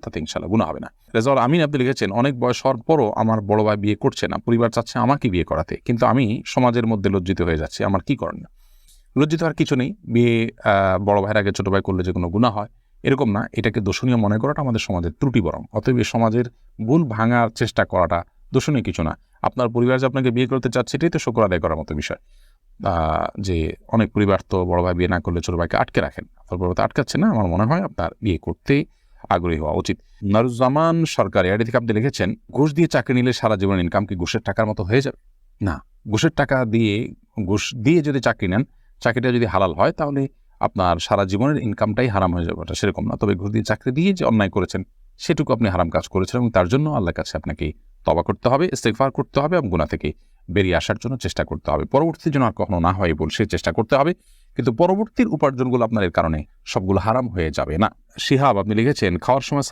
তাতে ইনশাআল্লাহ গুনাহ হবে না। রেজাউল আমিন আপনি লিখেছেন, অনেক বয়স হওয়ার পরও আমার বড় ভাই বিয়ে করছে না, পরিবার চাচ্ছে আমাকে বিয়ে করাতে, কিন্তু আমি সমাজের মধ্যে লজ্জিত হয়ে যাচ্ছি, আমার কি করণীয়? লজ্জিত হওয়ার কিছু নেই। বিয়ে বড় ভাইয়ের আগে ছোট ভাই করলে যে কোনো গুনাহ হয় এরকম না। এটাকে দোষণীয় মনে করাটা আমাদের সমাজের ত্রুটি বরং। অতএব এই সমাজের ভুল ভাঙার চেষ্টা করাটা দোষণীয় কিছু না। আপনার পরিবার যে আপনাকে বিয়ে করতে চাচ্ছে এটাই তো শুকর আদায় করার মতো বিষয়। যে অনেক পরিবার তো বড় ভাই বিয়ে না করলে ছোট ভাইকে আটকে রাখেন, আপনার বড় ভাই আটকাচ্ছে না। আমার মনে হয় আপনার বিয়ে করতে আগ্রহী হওয়া উচিত। নারুজ্জামান সরকার এটি থেকে আপনি লিখেছেন, ঘুষ দিয়ে চাকরি নিলে সারা জীবন ইনকাম কি ঘুষের টাকার মতো হয়ে যাবে? না, ঘুষের টাকা দিয়ে ঘুষ দিয়ে যদি চাকরি নেন, চাকরিটা যদি হালাল হয় তাহলে আপনার সারা জীবনের ইনকামটাই হারাম হয়ে যাবে, ওটা সেরকম না। তবে ঘুষ দিয়ে চাকরি দিয়ে যে অন্যায় করেছেন সেটুকু আপনি হারাম কাজ করেছেন এবং তার জন্য আল্লাহর কাছে আপনাকে তওবা করতে হবে, ইস্তেগফার করতে হবে এবং গুনাহ থেকে বেরিয়ে আসার জন্য চেষ্টা করতে হবে। পরবর্তী যেন আর কখনো না হয় বলে সে চেষ্টা করতে হবে, কিন্তু পরবর্তীর উপার্জনগুলো আপনার এর কারণে সবগুলো হারাম হয়ে যাবে না। শিহাব আপনি লিখেছেন, খাওয়ার সময়